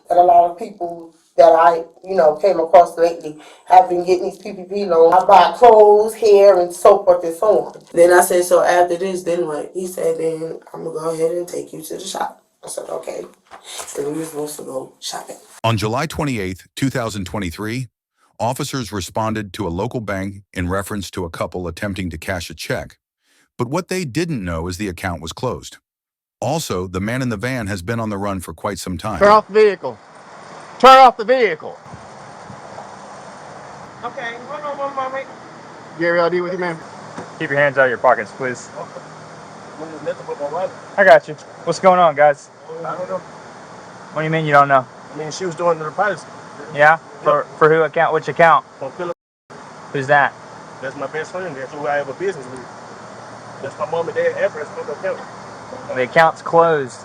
that a lot of people that I, came across lately have been getting these PPP loans. I buy clothes, hair, and so forth and so on. Then I said, so after this, then what? He said, then I'm going to go ahead and take you to the shop. I said, okay. And we were supposed to go shopping. On July 28, 2023, officers responded to a local bank in reference to a couple attempting to cash a check. But what they didn't know is the account was closed. Also, the man in the van has been on the run for quite some time. Turn off the vehicle. Turn off the vehicle. Okay, hold on one moment. Gary, I'll deal with you, man. Keep your hands out of your pockets, please. I got you. What's going on, guys? I don't know. What do you mean you don't know? I mean, she was doing the deposit. Yeah? For who account? Which account? From Philip. Who's that? That's my best friend. That's who I have a business with. That's my mom and dad address on the account. The account's closed.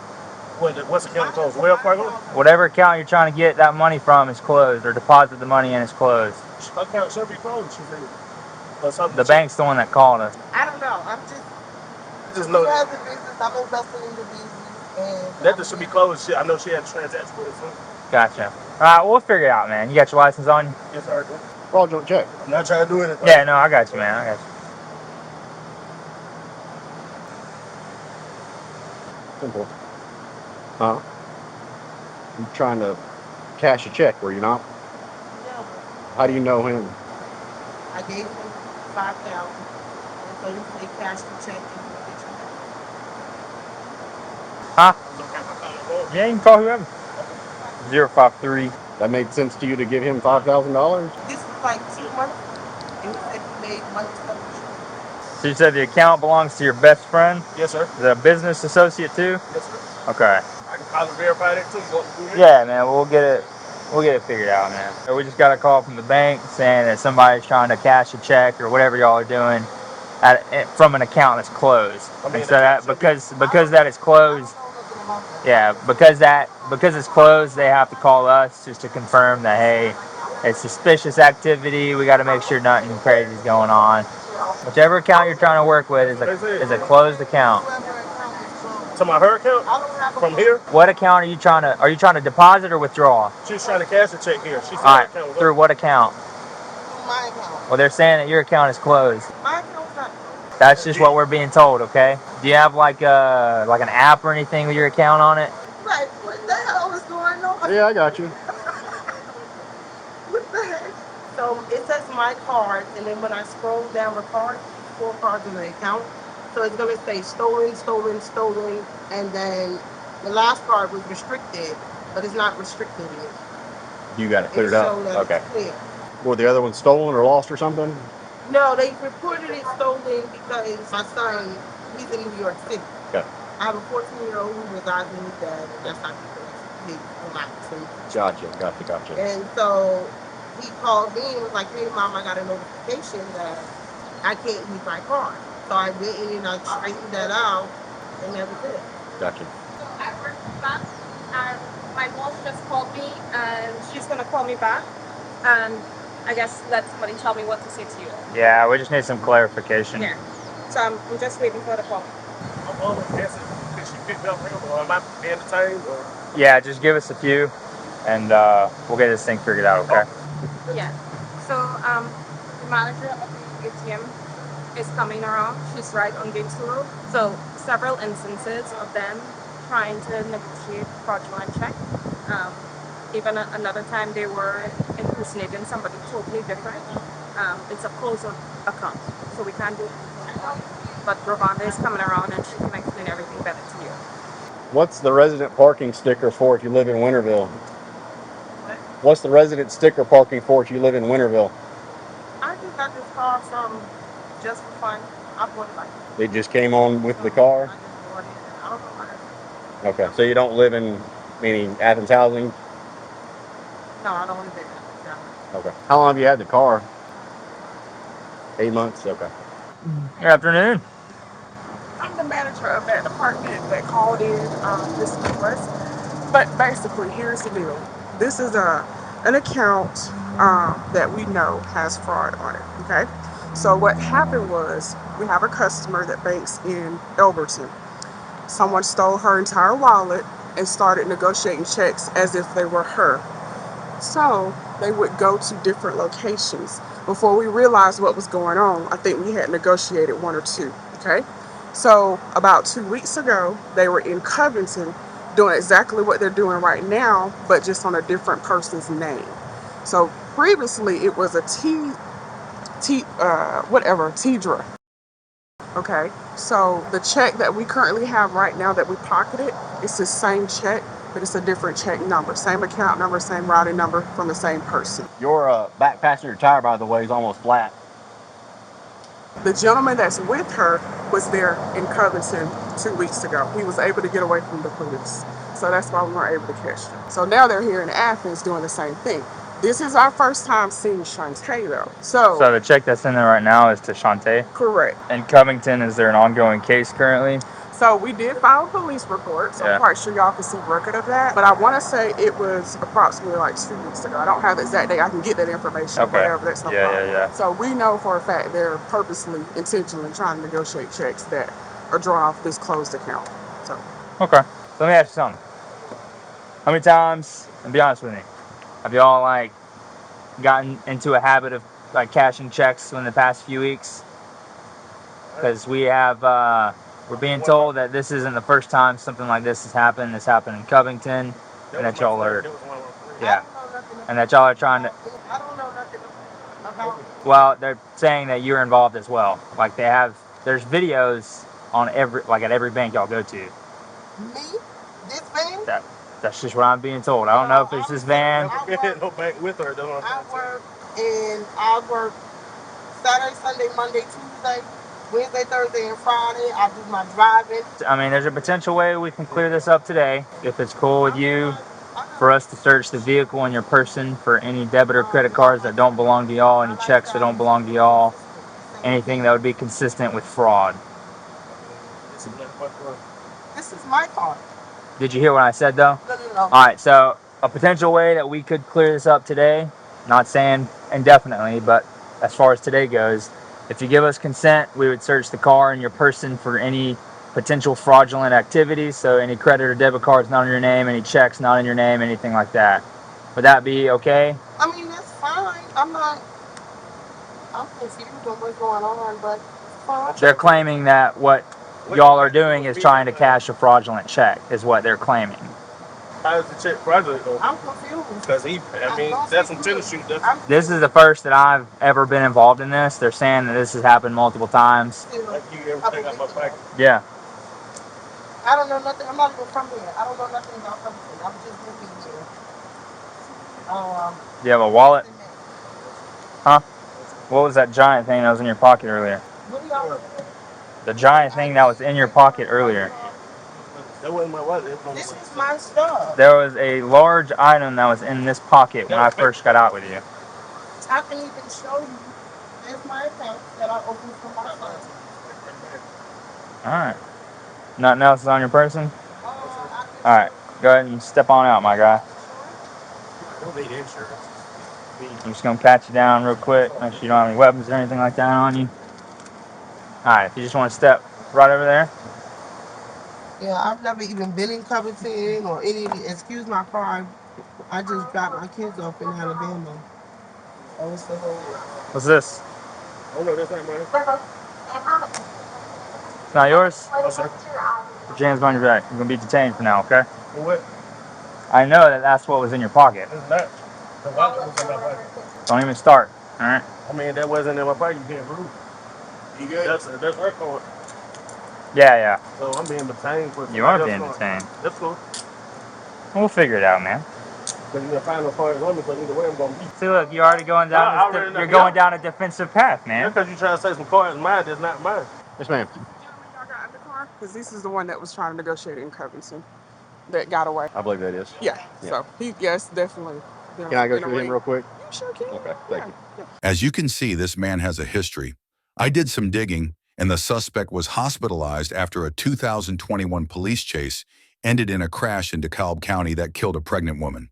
What's the account closed? Welfare? Whatever account you're trying to get that money from is closed, or deposit the money in is closed. Account should be closed, she said. Or something. The bank's the one that called us. I don't know. I'm just know she has a business. I'm investing in the business. And that should be closed. I know she had a transaction with us. Gotcha. All right, we'll figure it out, man. You got your license on you? Yes, sir. Fraudulent check. I'm not trying to do anything. Yeah, no, I got you, man. I got you. Simple. Huh? You trying to cash a check, were you not? no, How do you know him? I gave him 5,000, and so he said cash the check and he'll get you back. Huh? Yeah, you can call whoever. 053. That made sense to you to give him $5,000? This was like 2 months ago, and he said he made money selling insurance. So you said the account belongs to your best friend? Yes, sir. Is it a business associate too? Yes, sir. Okay. I can probably verify that too. You want to do that? Yeah, man, we'll get it figured out, man. So we just got a call from the bank saying that somebody's trying to cash a check or whatever y'all are doing from an account that's closed. I mean, and so that because that is closed, yeah, because it's closed, they have to call us just to confirm that, hey, it's suspicious activity. We got to make sure nothing crazy is going on. Whichever account you're trying to work with is a closed account. To my her account? From here? What account are you trying to deposit or withdraw? She's trying to cash a check here. She's All right, through what account? My account. Well, they're saying that your account is closed. My account's not closed. That's just what we're being told, okay? Do you have like an app or anything with your account on it? Right, what the hell is going on? Yeah, I got you. What the heck? So it says my card, and then when I scroll down the card, 4 cards in the account. So it's gonna say stolen, stolen, stolen, and then the last card was restricted, but it's not restricted anymore. You got it cleared up? Okay. It's clear. Were the other ones stolen or lost or something? No, they reported it stolen because my son, he's in New York City. Okay. I have a 14-year-old who resides with his dad, and that's how he collects his allowance. Gotcha. And so he called me and was like, hey, Mom, I got a notification that I can't use my card. So I went in and I straightened that out, and that was it. Gotcha. So I work with that, and my boss just called me, and she's gonna call me back, and I guess let somebody tell me what to say to you. Yeah, we just need some clarification. Yeah. So I'm just waiting for the call. I'm always guessing. Did she pick up real or am I being entertained? Or? Yeah, just give us a few, and we'll get this thing figured out, okay? Yeah. So the manager of the ATM is coming around. She's right on gate 2. So several instances of them trying to negotiate fraudulent check. Even another time they were impersonating somebody totally different. It's a closed account, so we can't do anything. But Ravonda is coming around and she can explain everything better to you. What's the resident parking sticker for if you live in Winterville? What's the resident sticker parking for if you live in Winterville? I just got this car from just for fun. I bought it like They just came on with the car? I just bought it. I don't know why. Okay. So you don't live in any Athens housing? No, I don't want to do that. Okay. How long have you had the car? 8 months? Okay. Good afternoon. I'm the manager of that department that called in this request. But basically, here's the deal. This is an account that we know has fraud on it, okay? So what happened was we have a customer that banks in Elberton. Someone stole her entire wallet and started negotiating checks as if they were her. So they would go to different locations. Before we realized what was going on, I think we had negotiated one or two. Okay. So about 2 weeks ago, they were in Covington doing exactly what they're doing right now, but just on a different person's name. So previously it was a Tidra. Okay. So the check that we currently have right now that we pocketed, it's the same check, but it's a different check number. Same account number, same routing number from the same person. Your back passenger tire, by the way, is almost flat. The gentleman that's with her was there in Covington 2 weeks ago. He was able to get away from the police. So that's why we weren't able to catch him. So now they're here in Athens doing the same thing. This is our first time seeing Shantae though. So the check that's in there right now is to Shantae. Correct. In Covington, is there an ongoing case currently? So we did file a police report, so Yeah. I'm quite sure y'all can see record of that. But I want to say it was approximately like 2 weeks ago. I don't have the exact date. I can get that information. Okay. Whatever, that's no problem. Yeah. So we know for a fact they're purposely, intentionally trying to negotiate checks that are drawn off this closed account. So Okay. So let me ask you something. How many times, and be honest with me, have y'all like gotten into a habit of like cashing checks in the past few weeks? Because we have, we're being told that this isn't the first time something like this has happened. This happened in Covington, and that y'all are, yeah, and that y'all are trying to. I don't know nothing about it. Well, they're saying that you're involved as well. Like they have, there's videos on every, like at every bank y'all go to. Me? This van? That's just what I'm being told. I don't know if it's this van. No bank with her. I work Saturday, Sunday, Monday, Tuesday, Wednesday, Thursday, and Friday. I do my driving. I mean, there's a potential way we can clear this up today, if it's cool with you, for us to search the vehicle and your person for any debit or credit cards that don't belong to y'all, any checks that don't belong to y'all, anything that would be consistent with fraud. This is my car. Did you hear what I said though? No. All right, so a potential way that we could clear this up today, not saying indefinitely, but as far as today goes, if you give us consent, we would search the car and your person for any potential fraudulent activities. So any credit or debit cards not in your name, any checks not in your name, anything like that. Would that be okay? I mean, that's fine. I'm confused on what's going on, but it's fine. They're claiming that what y'all are doing is trying to cash a fraudulent check, is what they're claiming. How is the check fraudulent though? I'm confused. Because that's some tennis shoes. This is the first that I've ever been involved in this. They're saying that this has happened multiple times. Like you ever take out my package? Yeah. I don't know nothing. I'm not even from here. I don't know nothing about Covington. I'm just moving here. Do you have a wallet? Huh? What was that giant thing that was in your pocket earlier? What do y'all? The giant thing that was in your pocket earlier. That wasn't my wallet. This is my stuff. There was a large item that was in this pocket when I first got out with you. I can even show you. There's my account that I opened for my son. Alright. Nothing else is on your person? Alright. Go ahead and step on out, my guy. Don't need insurance. I'm just going to pat you down real quick. Make sure you don't have any weapons or anything like that on you. Alright, if you just want to step right over there. Yeah, I've never even been in Covington or any. Excuse my car. I just dropped my kids off in Alabama. Oh, it's the whole. What's this? Oh no, that's not mine. It's not yours? No, sir. Put your hands behind your back. You're going to be detained for now, okay? For what? I know that that's what was in your pocket. It's not. The wallet was in my pocket. Don't even start, alright? I mean, that wasn't in my pocket. You can't prove. You good? That's her card. Yeah. So I'm being detained for. You are being detained. That's cool. We'll figure it out, man. Because you're gonna find no foreign women, so either way I'm gonna be. See, look, you're already going down. You're going down a defensive path, man. Because you're trying to say some cards mine that's not mine. Yes, ma'am. y'all got in the car because this is the one that was trying to negotiate in Covington that got away. I believe that is. Yeah. So yes, definitely. Can I go through him real quick? You sure can. Okay, thank you. Yeah. As you can see, this man has a history. I did some digging, and the suspect was hospitalized after a 2021 police chase ended in a crash in DeKalb County that killed a pregnant woman.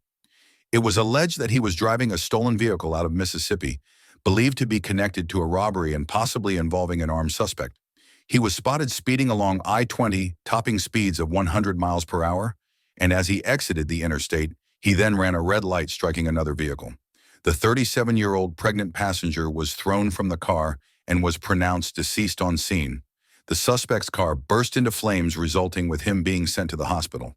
It was alleged that he was driving a stolen vehicle out of Mississippi, believed to be connected to a robbery and possibly involving an armed suspect. He was spotted speeding along I-20, topping speeds of 100 miles per hour, and as he exited the interstate, he then ran a red light, striking another vehicle. The 37-year-old pregnant passenger was thrown from the car and was pronounced deceased on scene. The suspect's car burst into flames, resulting with him being sent to the hospital.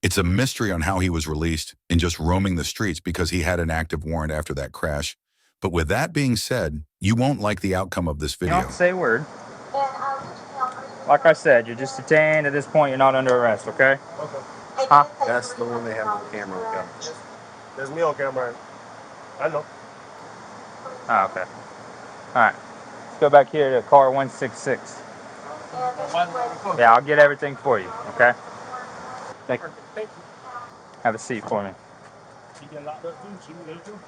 It's a mystery on how he was released and just roaming the streets because he had an active warrant after that crash. But with that being said, you won't like the outcome of this You don't video. have to say a word. Like I said, you're just detained. At this point, you're not under arrest, okay? Okay. Huh? That's the one they have on camera. Yeah. There's me on camera. I know. Oh, okay. All right. Let's go back here to car 166. Yeah, I'll get everything for you, okay? Thank you. Thank you. Have a seat for me. She getting locked up too. She will too.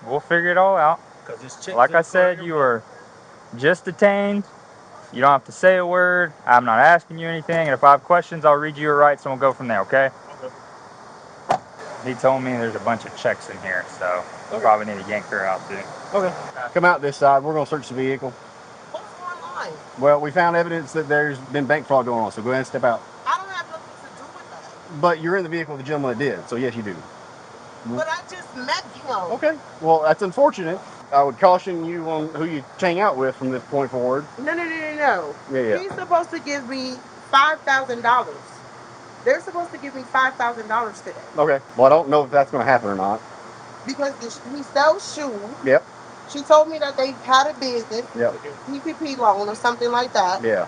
We'll figure it all out. Cause it's checks. Like I said, you were just detained. You don't have to say a word. I'm not asking you anything. And if I have questions, I'll read you your rights and we'll go from there, okay? Okay. He told me there's a bunch of checks in here, so we'll probably need to yank her out too. Okay. Come out this side. We're gonna search the vehicle. What's going on? Well, we found evidence that there's been bank fraud going on, so go ahead and step out. I don't have nothing to do with that. But you're in the vehicle with the gentleman that did, so yes, you do. But I just met him. Okay. Well, that's unfortunate. I would caution you on who you hang out with from this point forward. No. Yeah. He's supposed to give me $5,000. They're supposed to give me $5,000 today Okay. Well, I don't know if that's going to happen or not. because he sells shoes. Yep. She told me that they had a business, Yep. PPP loan or something like that. Yeah.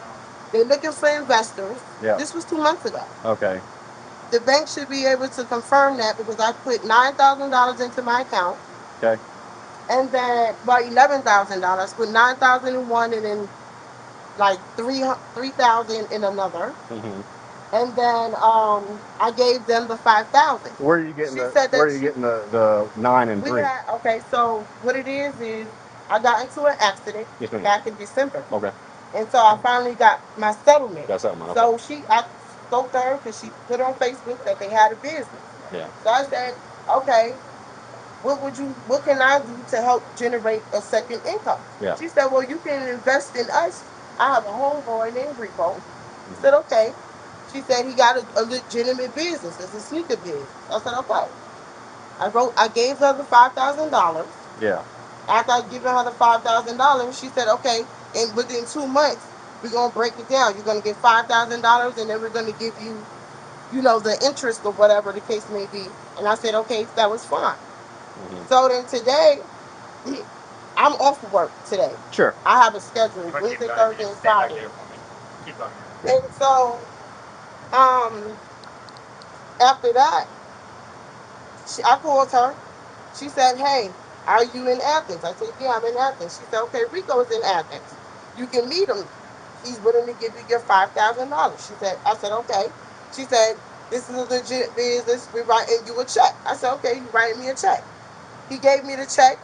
They're looking for investors. Yeah. This was 2 months ago. Okay. The bank should be able to confirm that because I put $9,000 into my account. Okay. And then, well, $11,000. Put $9,000 in one, and then like 3,000 in another. Mm-hmm. And then I gave them the 5,000. Where are you getting She the? said that Where are you she- getting the 9 and 3? Okay, so what it is I got into an accident Yes, ma'am. back in December. Okay. And so I finally got my settlement. Got something. Okay. So I spoke to her because she put on Facebook that they had a business. Yeah. So I said, okay, what can I do to help generate a second income? Yeah. She said, well, you can invest in us. I have a homeboy named Rico. I said, okay. She said he got a legitimate business. It's a sneaker business. I said, okay. I gave her the $5,000. Yeah. After I given her the $5,000, she said, okay, and within 2 months, we're gonna break it down. You're gonna get $5,000, and then we're gonna give you, the interest or whatever the case may be. And I said, okay, that was fine. Mm-hmm. So then today, I'm off of work today. Sure. I have a schedule Wednesday, Thursday, and Friday. And so, after that, I called her. She said, hey, are you in Athens? I said, yeah, I'm in Athens. She said, okay, Rico's in Athens. You can meet him. He's willing to give you your $5,000. I said, okay. She said, this is a legit business. We're writing you a check. I said, okay, you writing me a check. He gave me the check.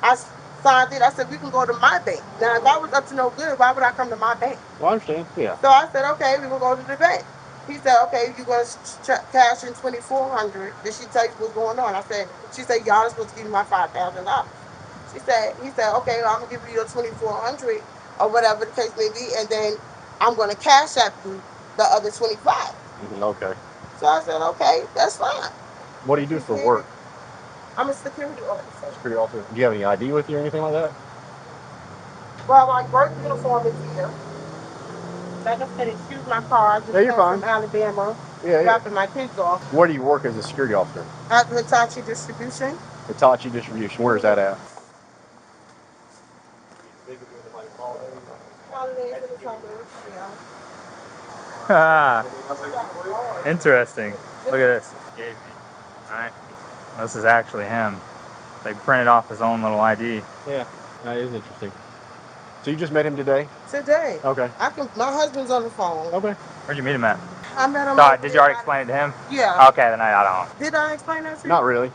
I signed it. I said, we can go to my bank. Now, if I was up to no good, why would I come to my bank? Well, I understand. Yeah. So I said, okay, we will go to the bank. He said, okay, you're going to cash in $2,400. Did she tell you what's going on? She said, y'all are supposed to give me my $5,000. He said, okay, well, I'm going to give you your $2,400 or whatever the case may be, and then I'm going to cash app you the other 25. Mm-hmm. Okay. So I said, okay, that's fine. What do you do for work? I'm a security officer. Security officer. Do you have any ID with you or anything like that? Well, my work uniform is here. Like I said, excuse my car. I just Yeah, you're came fine. from Alabama, Yeah. dropping my kids off. Where do you work as a security officer? At Hitachi Distribution. Hitachi Distribution. Where is that at? Ah, interesting. Look at this. All right. This is actually him. They printed off his own little ID. Yeah. That is interesting. So you just met him today? Today. Okay. My husband's on the phone. Okay. Where'd you meet him at? I met him. Did you already explain it to him? Yeah. Okay, then I don't. Did I explain that to you? Not really.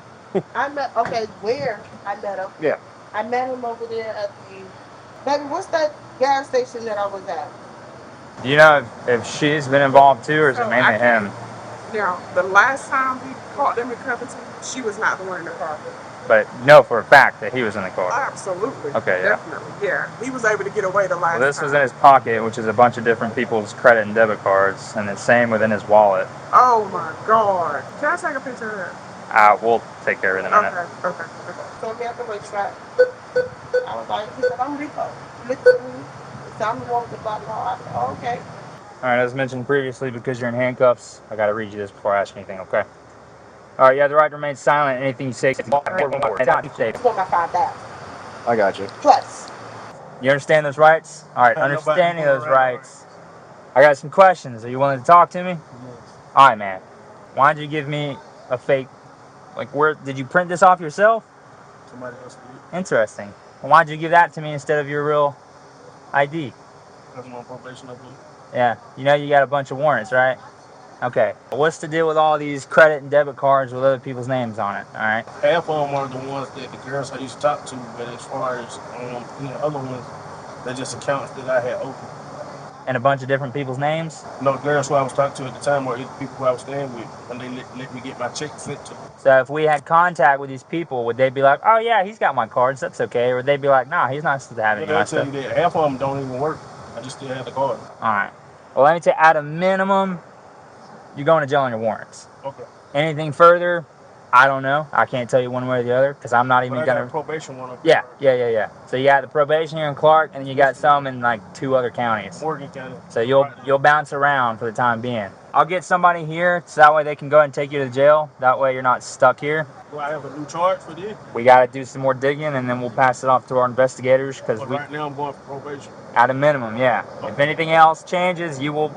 Where I met him. Yeah. I met him over there at baby, what's that gas station that I was at? Do you know if she's been involved too, or is it mainly him? Now, the last time we caught them in Covington, She was not the one in the car. But you know for a fact that he was in the car. Absolutely. Okay, yeah. Definitely. Yeah. He was able to get away the last Well, this time. was in his pocket, which is a bunch of different people's credit and debit cards, and the same within his wallet. Oh my God. Can I take a picture of that? We'll take care of it in a minute. Okay. So me at the racetrack. I was like, he said, I'm Rico. He looked at me. He said, I'm the one with the black car. I said, oh, okay. All right, as mentioned previously, because you're in handcuffs, I got to read you this before I ask anything, okay? All right, you have the right to remain silent. Anything you say. It's going by 5,000. I got you. Plus. You understand those rights? All right, understanding those rights. I got some questions. Are you willing to talk to me? Yes. All right, man. Why did you give me a fake? Like, where did you print this off yourself? Somebody else did. Interesting. Well, why did you give that to me instead of your real ID? Because I'm on probation, I believe. Yeah, you know you got a bunch of warrants, right? Okay. What's the deal with all these credit and debit cards with other people's names on it? All right. Half of them are the ones that the girls I used to talk to, but as far as other ones, they're just accounts that I had open. And a bunch of different people's names? No, the girls who I was talking to at the time were the people who I was staying with, and they let me get my check sent to them. So if we had contact with these people, would they be like, oh yeah, he's got my cards, that's okay? Or would they be like, nah, he's not supposed to have any of my They'll tell stuff? you that half of them don't even work. I just still have the card. All right. Well, let me tell you, at a minimum, you're going to jail on your warrants. Okay. Anything further, I don't know. I can't tell you one way or the other because I'm not even But I going got a to. probation one up Yeah. there. So you got the probation here in Clark, and then you got some in like 2 other counties. Morgan County. So you'll bounce around for the time being. I'll get somebody here so that way they can go ahead and take you to jail. That way you're not stuck here. Do I have a new charge for this? We got to do some more digging, and then we'll pass it off to our investigators because But right now I'm going for probation. at a minimum, yeah. If anything else changes, you will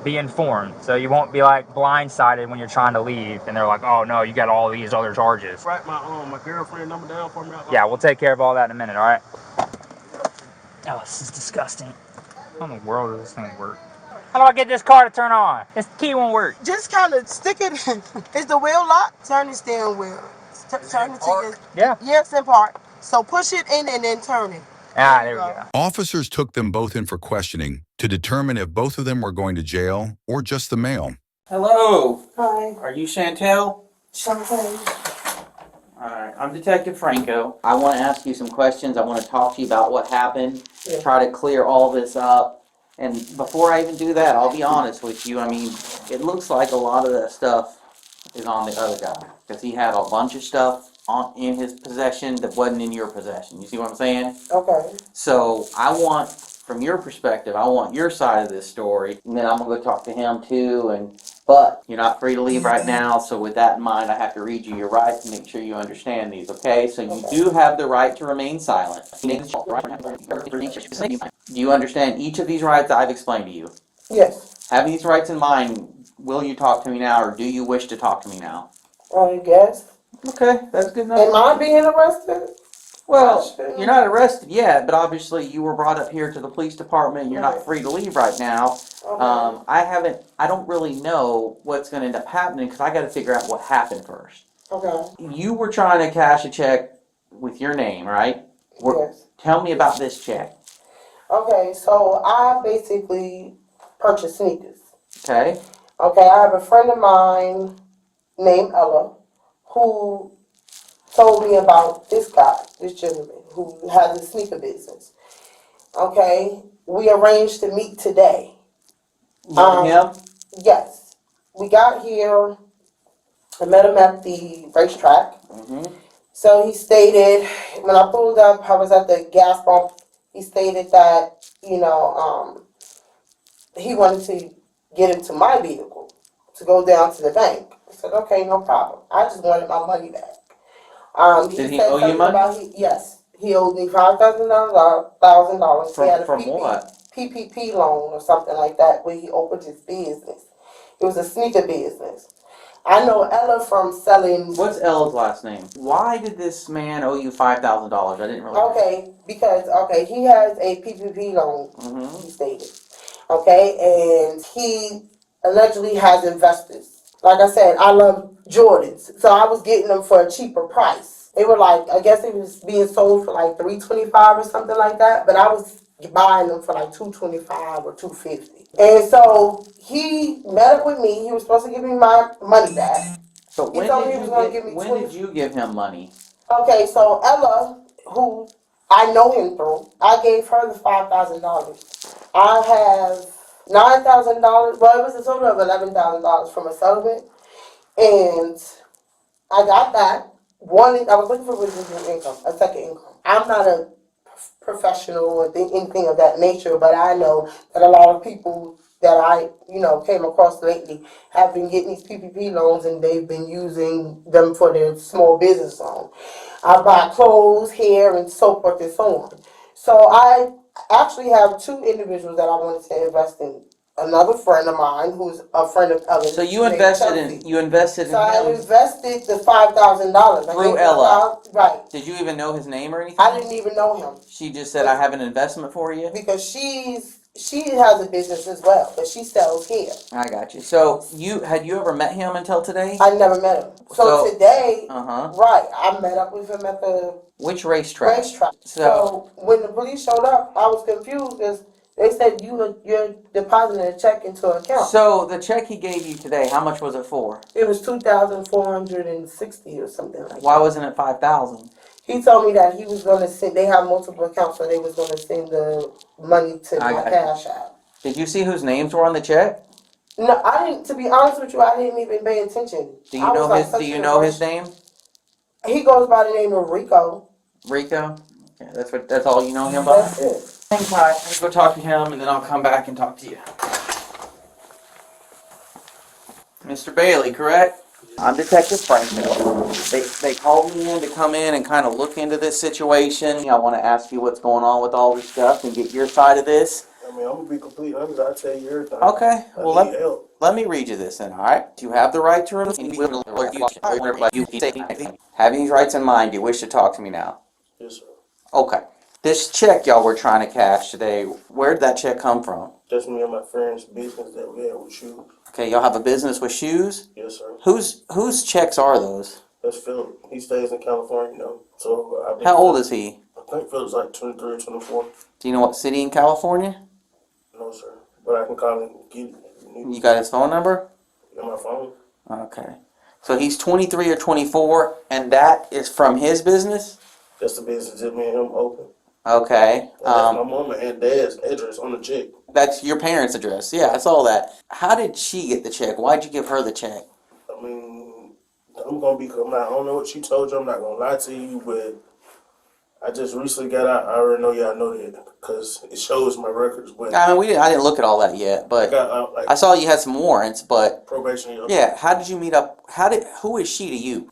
be informed. So you won't be like blindsided when you're trying to leave and they're like, oh no, you got all these other charges. Write my girlfriend number down for me. Yeah, we'll take care of all that in a minute, all right? Oh, this is disgusting. How in the world does this thing work? How do I get this car to turn on? This key won't work. Just kind of stick it in. Is the wheel locked? Turn the steering wheel. Turn it to your... Yeah. Yes, in part. So push it in and then turn it. Ah, there we go. Officers took them both in for questioning to determine if both of them were going to jail or just the male. Hello. Hi. Are you Chantel? Something. Alright, I'm Detective Franco. I want to ask you some questions. I want to talk to you about what happened, Yeah. try to clear all this up. And before I even do that, I'll be honest with you. I mean, it looks like a lot of that stuff is on the other guy. Because he had a bunch of stuff in his possession that wasn't in your possession. You see what I'm saying? Okay. So I want, from your perspective, I want your side of this story, and then I'm gonna go talk to him too. But you're not free to leave right now. So with that in mind, I have to read you your rights and make sure you understand these. Okay? So you do have the right to remain silent. Do you understand each of these rights I've explained to you? Yes. Having these rights in mind, will you talk to me now, or do you wish to talk to me now? I guess. Okay, that's good enough. Am I being arrested? Well, you're not arrested yet, but obviously you were brought up here to the police department and you're not free to leave right now. Okay. I don't really know what's going to end up happening because I got to figure out what happened first. Okay. You were trying to cash a check with your name, right? Yes. Tell me about this check. Okay, so I basically purchased sneakers. Okay? Okay, I have a friend of mine named Ella who told me about this guy, this gentleman who has a sneaker business. Okay, we arranged to meet today. Him? Yes, we got here. I met him at the racetrack. Mm-hmm. So he stated, when I pulled up, I was at the gas pump. He stated that, he wanted to get into my vehicle to go down to the bank. I said, okay, no problem. I just wanted my money back. Did he owe you money? Yes, he owed me $5,000. From what? PPP loan or something like that, where he opened his business. It was a sneaker business. I know Ella from selling. What's Ella's last name? Why did this man owe you $5,000? I didn't really. Okay, because he has a PPP loan. Mm-hmm. He stated. Okay, and he allegedly has investors. Like I said, I love Jordans, so I was getting them for a cheaper price. They were like, I guess it was being sold for like $325 or something like that, but I was buying them for like $225 or $250. And so he met up with me. He was supposed to give me my money back. But He told me he was gonna give me when 20. did you give him money? Okay, so Ella, who I know him through, I gave her the $5,000. I have $9,000. Well, it was a total of $11,000 from a settlement, and I got that. I was looking for residual income, a second income. I'm not a professional or anything of that nature, but I know that a lot of people that I, came across lately have been getting these PPP loans and they've been using them for their small business loan. I buy clothes, hair, and so forth and so on. So I actually have two individuals that I wanted to invest in. Another friend of mine, who's a friend of others. So you invested in So I him invested the $5,000 through Ella. Right. Did you even know his name or anything? I didn't even know him She just said, "I have an investment for you." because she has a business as well, but she sells hair. I got you. So had you ever met him until today? I never met him. So today, Uh-huh. right, I met up with him at the Which racetrack? So when the police showed up, I was confused because they said you're depositing a check into an account. So the check he gave you today, how much was it for? It was 2,460 or something like that. Why wasn't it 5,000? He told me that he was going to send. They have multiple accounts, so they was going to send the money to my cash app. Did you see whose names were on the check? No, I didn't. To be honest with you, I didn't even pay attention. Do you know his name? He goes by the name of Rico. Rico? Okay, that's all you know him by? That's it. Hang tight. I'm gonna go talk to him and then I'll come back and talk to you. Mr. Bailey, correct? I'm Detective Franklin. They called me in to come in and kind of look into this situation. I want to ask you what's going on with all this stuff and get your side of this. I mean, I'm gonna be completely honest. I'll tell you everything. Okay. Well, I need help. let me read you this then, all right? You have the right to remain. Having these rights in mind, you wish to talk to me now. Yes, sir. Okay. This check y'all were trying to cash today, where'd that check come from? Just me and my friend's business that we had with shoes. Okay, y'all have a business with shoes? Yes, sir. Whose checks are those? That's Philip. He stays in California, So How old is he? I think Philip's like 23 or 24. Do you know what city in California? No, sir. But I can call him and get it. You got his phone number? On my phone. Okay. So he's 23 or 24, and that is from his business? That's the business that me and him open. Okay. And that's my mama and dad's address on the check. That's your parents' address. Yeah, I saw that. How did she get the check? Why'd you give her the check? I mean, I don't know what she told you. I'm not gonna lie to you, but I just recently got out. I already know y'all know that because it shows my records. But I mean, I didn't look at all that yet, but I got out I saw you had some warrants. But probation. Yeah, how did you meet up? Who is she to you?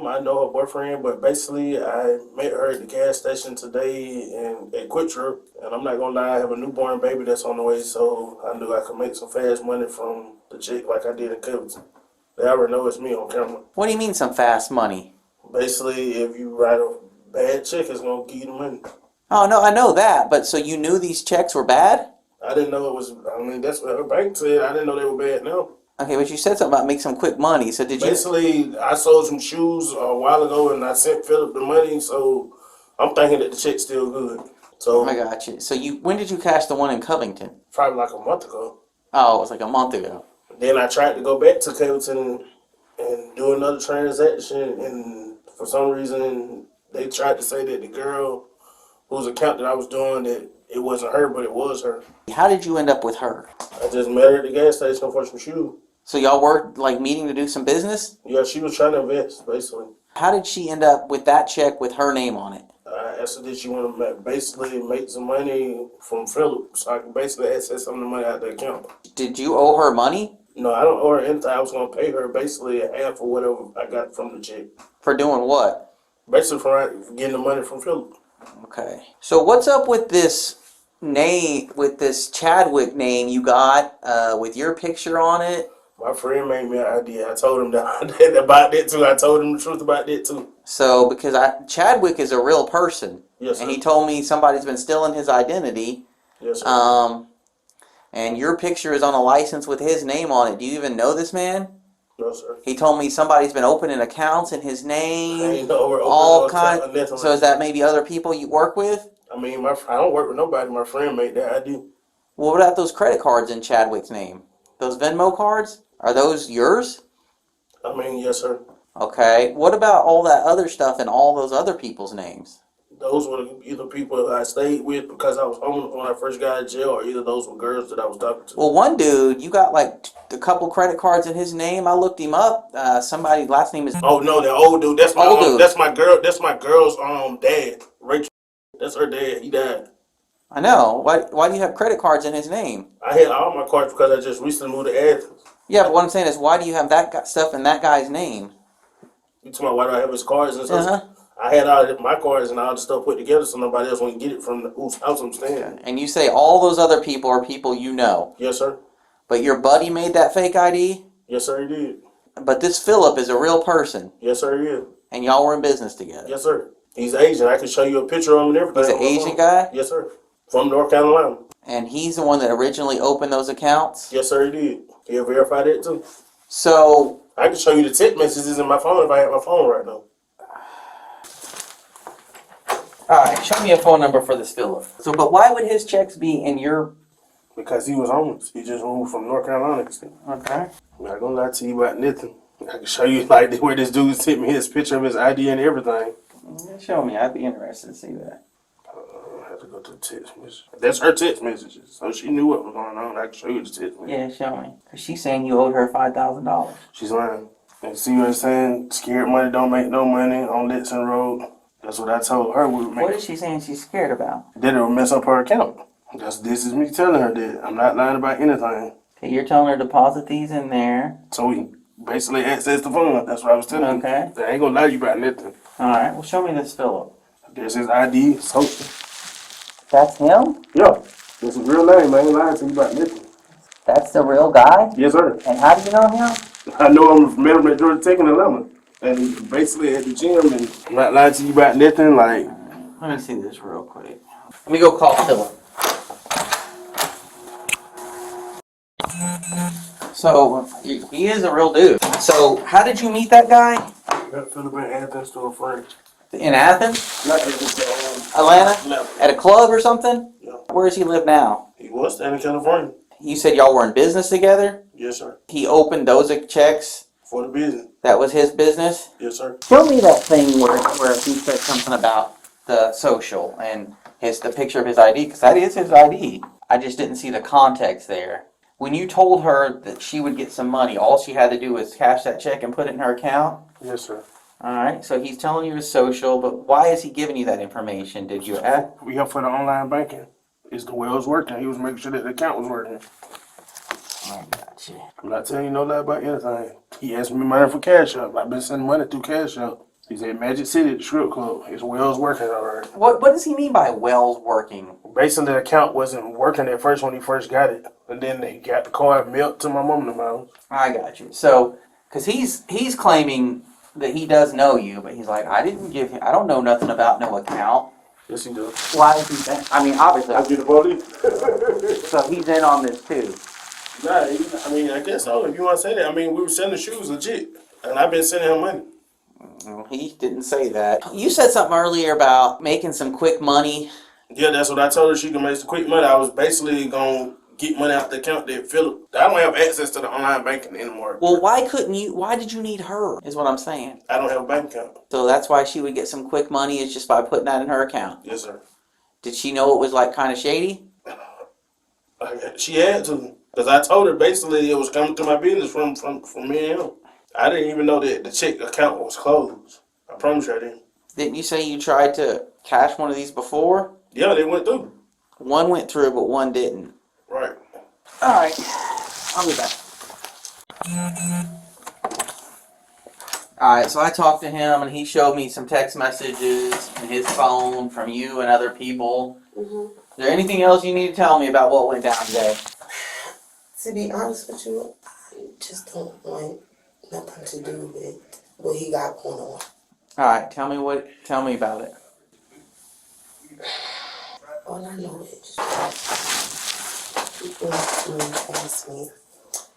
I know her boyfriend, but basically I met her at the gas station today and at Quick Trip. And I'm not gonna lie, I have a newborn baby that's on the way, so I knew I could make some fast money from the check like I did in Covington. They already know it's me on camera. What do you mean some fast money? Basically, if you write a bad check, it's gonna give you the money. Oh no, I know that, but so you knew these checks were bad? I didn't know it was. I mean, that's what her bank said. I didn't know they were bad. No. Okay, but you said something about make some quick money. So did you? Basically, I sold some shoes a while ago, and I sent Philip the money. So I'm thinking that the check's still good. So I got you. So when did you cash the one in Covington? Probably like a month ago. Oh, it was like a month ago. Then I tried to go back to Covington and do another transaction, and for some reason they tried to say that the girl whose account that I was doing, that it wasn't her, but it was her. How did you end up with her? I just met her at the gas station for some shoes. So y'all were like meeting to do some business? Yeah, she was trying to invest, basically. How did she end up with that check with her name on it? I asked her that she want to basically make some money from Philip, so I can basically access some of the money out of the account. Did you owe her money? No, I don't owe her anything. I was going to pay her basically a half of whatever I got from the check. For doing what? Basically for getting the money from Philip. Okay. So what's up with this name, with this Chadwick name you got with your picture on it? My friend made me an idea. I told him about that too. I told him the truth about that too. So because Chadwick is a real person. Yes, sir. And he told me somebody's been stealing his identity. Yes, sir. And your picture is on a license with his name on it. Do you even know this man? No, sir. He told me somebody's been opening accounts in his name. I ain't know we're all kinds. So is that maybe other people you work with? I mean, I don't work with nobody. My friend made that idea. Well, what about those credit cards in Chadwick's name? Those Venmo cards? Are those yours? I mean, yes, sir. Okay. What about all that other stuff and all those other people's names? Those were either people I stayed with because I was homeless when I first got out of jail, or either those were girls that I was talking to. Well, one dude, you got like a couple credit cards in his name. I looked him up. Somebody last name is Oh no, the old dude. That's my old dude. that's my girl. That's my girl's dad. Rachel. That's her dad. He died. I know. Why do you have credit cards in his name? I had all my cards because I just recently moved to Athens. Yeah, but what I'm saying is, why do you have stuff in that guy's name? You talking about why do I have his cards and stuff? Uh-huh. I had all my cards and all the stuff put together so nobody else wouldn't get it from whose house I'm staying in. And you say all those other people are people you know. Yes, sir. But your buddy made that fake ID? Yes, sir, he did. But this Philip is a real person. Yes, sir, he is. And y'all were in business together. Yes, sir. He's Asian. I can show you a picture of him and everything. He's an Asian guy? Yes, sir. From North Carolina. And he's the one that originally opened those accounts? Yes, sir, he did. He'll verify that too. So I can show you the text messages in my phone if I had my phone right now. alright, show me a phone number for this Philip. So but why would his checks be in your Because he was homeless. He just moved from North Carolina. Okay. I'm not gonna lie to you about nothing. I can show you like where this dude sent me his picture of his ID and everything. Show me, I'd be interested to see that. I have to go to the text message. That's her text messages, so she knew what was going on. I can show you the text message. Yeah, show me. Cause she's saying you owed her $5,000. She's lying. And see what I'm saying? Scared money don't make no money on Litson Road. That's what I told her we would make. What is she saying she's scared about? That it would mess up her account. This is me telling her that. I'm not lying about anything. Okay, you're telling her to deposit these in there. So we basically access the fund. That's what I was telling Okay. her. I ain't gonna lie to you about nothing. Alright, well show me this Philip. There's his ID, social. That's him? Yeah. That's his real name. I ain't lying to you about nothing. That's the real guy? Yes, sir. And how do you know him? I know him from met him at Georgia Tech in Atlanta. And basically at the gym, and I'm not lying to you about nothing. Like, Let me see this real quick. Let me go call Philip. So, he is a real dude. So, how did you meet that guy? I got Philip in Athens to a friend. In Athens? Not Athens, Atlanta? no. At a club or something? Yeah. Where does he live now? He was staying in California. You said y'all were in business together? Yes, sir. He opened those checks? For the business. That was his business? Yes, sir. Show me that thing where he said something about the social and the picture of his ID, because that is his ID. I just didn't see the context there. When you told her that she would get some money, all she had to do was cash that check and put it in her account? Yes, sir. Alright, so he's telling you his social, but why is he giving you that information? Did you ask? We help for the online banking. It's the way it was working. He was making sure that the account was working. I got you. I'm not telling you no lie about anything. He asked me money for Cash App. I've been sending money through Cash App. He's at Magic City at the strip club. His well's working already. What does he mean by wells working? Basically, the account wasn't working at first when he first got it. And then he got the card mailed to my mom and them house. I got you. So, because he's claiming that he does know you, but he's like, I don't know nothing about no account. Yes, he does. Why is he saying? I mean, obviously. I get the police. So he's in on this too. Nah, I mean, I guess so. If you want to say that. I mean, we were selling shoes legit. And I've been sending him money. He didn't say that. You said something earlier about making some quick money. Yeah, that's what I told her. She can make some quick money. I was basically going to get money out the account that Philip. I don't have access to the online banking anymore. Well, why did you need her, is what I'm saying. I don't have a bank account. So that's why she would get some quick money, is just by putting that in her account. Yes, sir. Did she know it was like kind of shady? She had to. Because I told her basically it was coming through my business from me and him. I didn't even know that the check account was closed. I promise you I didn't. Didn't you say you tried to cash one of these before? Yeah, they went through. One went through, but one didn't. Right. Alright, I'll be back. Alright, so I talked to him and he showed me some text messages and his phone from you and other people. Mm-hmm. Is there anything else you need to tell me about what went down today? To be honest with you, I just don't want nothing to do with what he got going on. Alright, tell me about it. All I know is he came to me and asked me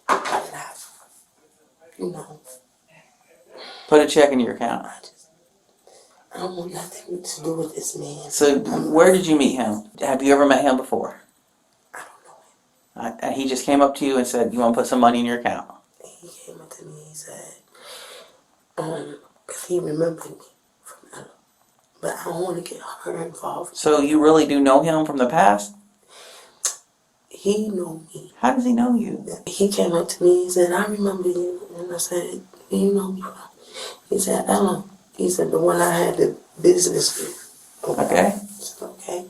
that Put a check in your account. I don't want nothing to do with this man. So, where did you meet him? Have you ever met him before? I don't know him. He just came up to you and said, you want to put some money in your account? He came up to me and he said, Cause he remembered me from that. But I don't want to get her involved. So you really do know him from the past? He knew me. How does he know you? He came up to me and said, I remember you. And I said, where you know me from? He said, Ella. He said, the one I had the business with. Okay. I said, okay.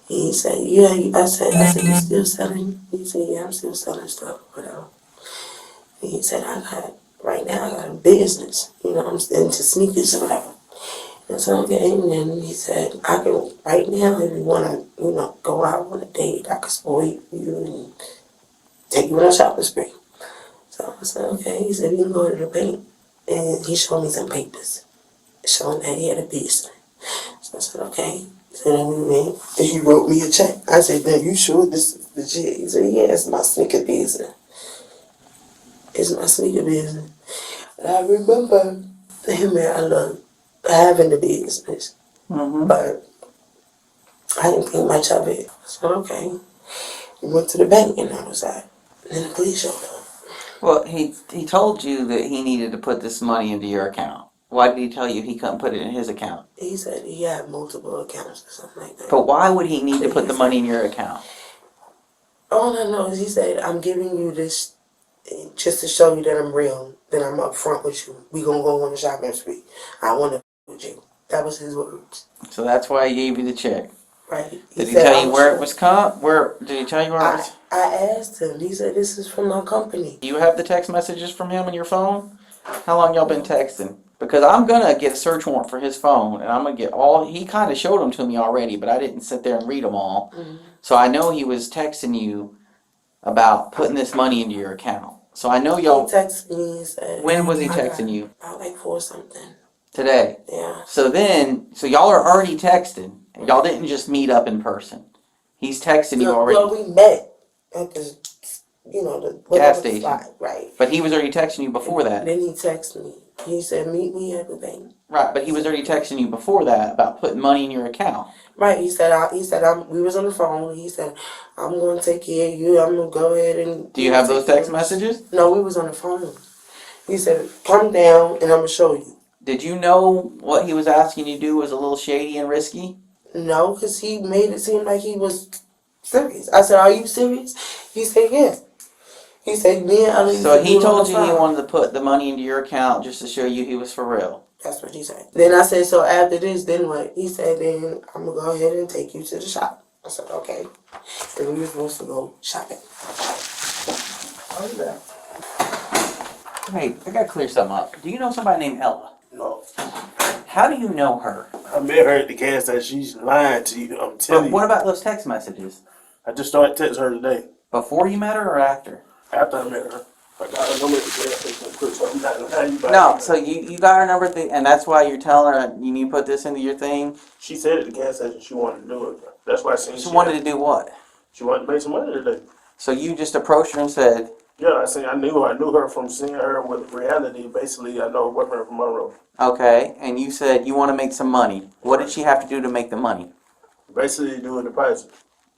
He said, yeah. I said, you still selling? He said, yeah, I'm still selling stuff, whatever. And he said, right now I got a business. You know, I'm into sneakers or whatever. And so, okay, and then he said, I can, right now, if you want to, go out on a date, I can spoil you and take you on a shopping spree. So I said, okay. He said, you can go to the bank. And he showed me some papers showing that he had a business. So I said, okay. So then we went, and he wrote me a check. I said, "Now you sure this is legit?" He said, yeah, it's my sneaker business. It's my sneaker business. And I remember him and Ella having the business. Mm-hmm. But I didn't think much of it. So okay. We went to the bank and I was like, and then the police showed up. Well, he told you that he needed to put this money into your account. Why did he tell you he couldn't put it in his account? He said he had multiple accounts or something like that. But why would he need to put the money in your account? All I know is he said, I'm giving you this just to show you that I'm real, that I'm up front with you. We gonna go on the shopping spree. I wanna with you. That was his words. So that's why he gave you the check. Right. Did he tell you where it was did he tell you where it was? I asked him. He said, this is from my company. Do you have the text messages from him on your phone? How long y'all been texting? Because I'm gonna get a search warrant for his phone, and I'm gonna get he kind of showed them to me already, but I didn't sit there and read them all. Mm-hmm. So I know he was texting you about putting this money into your account. So I know y'all. He texted me and said. When was he texting you? About like 4 something. Today. Yeah. So y'all are already texting. Y'all didn't just meet up in person. He's texting you already. Well, we met at the, the gas station. spot, right. But he was already texting you before that. Then he texted me. He said, meet me at the bank. Right, but he was already texting you before that about putting money in your account. Right. He said, we was on the phone. He said, I'm going to take care of you. I'm going to go ahead and. Do you have those text messages? No, we was on the phone. He said, come down and I'm going to show you. Did you know what he was asking you to do was a little shady and risky? No, because he made it seem like he was serious. I said, are you serious? He said, yes. He said, me and Ellie. So he told you he wanted to put the money into your account just to show you he was for real. That's what he said. Then I said, so after this, then what? He said, then I'm going to go ahead and take you to the shop. I said, okay. And we were supposed to go shopping. Hey, I gotta clear something up. Do you know somebody named Ella? No. How do you know her? I met her at the gas station. She's lying to you. I'm telling But you. what about those text messages? I just started texting her today. Before you met her or after? After I met her. I got her number at the gas station quick, so I'm not lying you. No, so you got her number, and that's why you're telling her you need to put this into your thing? She said at the gas station she wanted to do it. That's why I seen She wanted to do what? She wanted to make some money today. So you just approached her and said, Yeah, I knew her from seeing her with reality. Basically, I know her boyfriend from Monroe. okay, and you said you want to make some money. What did she have to do to make the money? Basically, doing the deposit.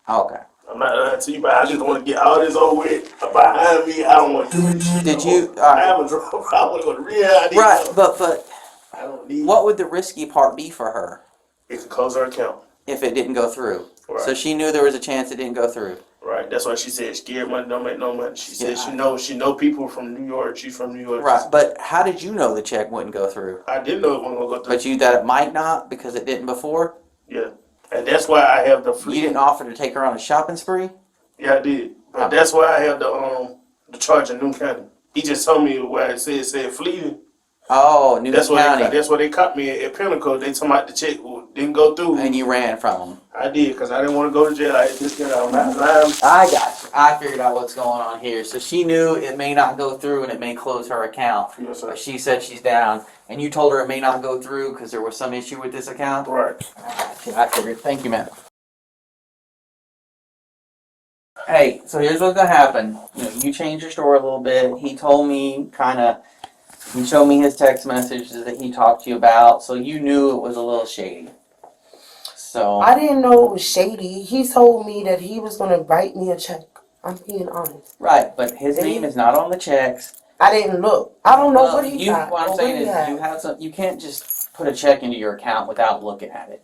Okay. I'm not lying to you, but I just want to get all this over with behind me. I don't want to do this shit. Did you? I have a drug. I want to go to rehab. Right, but I don't need. what would the risky part be for her It could close her account. if it didn't go through? Right. So she knew there was a chance it didn't go through. Right. That's why she said scared money don't make no money. She said she know people from New York. She's from New York. Right, but how did you know the check wouldn't go through? I didn't know it wasn't gonna go through. But you that it might not because it didn't before? Yeah. And that's why I have the free. You didn't offer to take her on a shopping spree? Yeah, I did. But that's why I have the charge in New County. He just told me where it said fleeting. Oh, New County. That's where they caught me at Pinnacle. They told me the check didn't go through. And you ran from them. I did, because I didn't want to go to jail. I just get out. I'm not lying. I got you. I figured out what's going on here. So she knew it may not go through and it may close her account. Yes, sir. But she said she's down. And you told her it may not go through because there was some issue with this account? Right. I figured. Thank you, man. Hey, so here's what's gonna happen. You changed your story a little bit. He told me he showed me his text messages that he talked to you about, so you knew it was a little shady. So I didn't know it was shady. He told me that he was going to write me a check. I'm being honest. right, but his name is not on the checks. I didn't look. I don't know what he got. What I'm or saying what he is, had. you have some. You can't just put a check into your account without looking at it.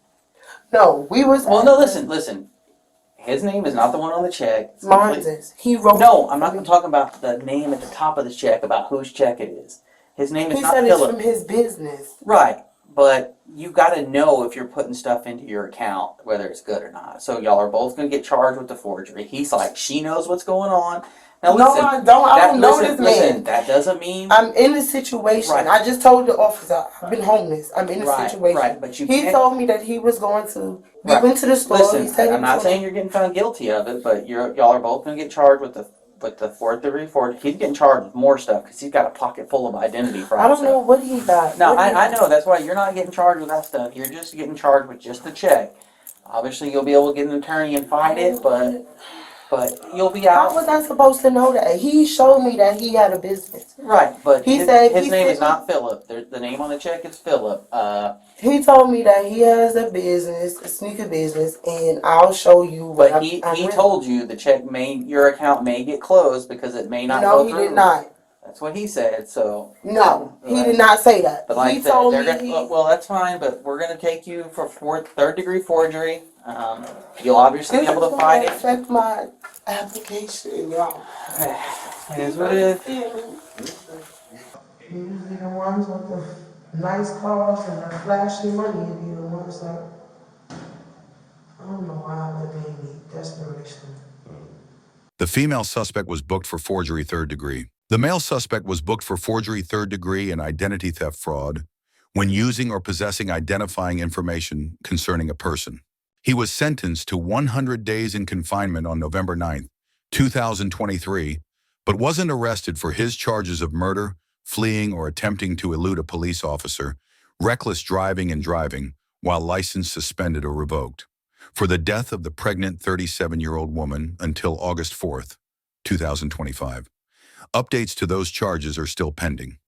No, we was. Well, no, listen. His name is not the one on the check. It's Mine complete- is. He wrote. No, I'm not talking about the name at the top of the check, about whose check it is. His name is He not said it's Philip. from his business. Right, but you got to know if you're putting stuff into your account, whether it's good or not. So y'all are both going to get charged with the forgery. He's like, she knows what's going on. Now No, listen, I don't. I don't know this man. Listen, that doesn't mean I'm in the situation. Right. I just told the officer I've been homeless. I'm in the Right, situation. right, but you he can't- told me that he was going to. We Right. went to the store. Listen, he said I'm not saying you're getting found guilty of it, but y'all are both going to get charged with the fourth degree forgery. He's getting charged with more stuff because he's got a pocket full of identity fraud. I don't know what he got. No, I know. That's why you're not getting charged with that stuff. You're just getting charged with just the check. Obviously, you'll be able to get an attorney and fight it, but you'll be out. How was I supposed to know that? He showed me that he had a business. Right, but He his name is not Philip. The name on the check is Philip. He told me that he has a business, a sneaker business, and I'll show you what But he told you the check your account may get closed because it may not go No, through. he did not. That's what he said. So No, he did not say that. But like he told me well, that's fine. But we're gonna take you for third degree forgery. You'll obviously be able to fight it. Affect my application, y'all. It is what it is. Usually the ones with the nice cars and the flashy money be the ones that I don't know why, but they need desperation. The female suspect was booked for forgery third degree. The male suspect was booked for forgery third degree and identity theft fraud when using or possessing identifying information concerning a person. He was sentenced to 100 days in confinement on November 9th, 2023, but wasn't arrested for his charges of murder, fleeing or attempting to elude a police officer, reckless driving and driving while license suspended or revoked, for the death of the pregnant 37-year-old woman until August 4th, 2025. Updates to those charges are still pending.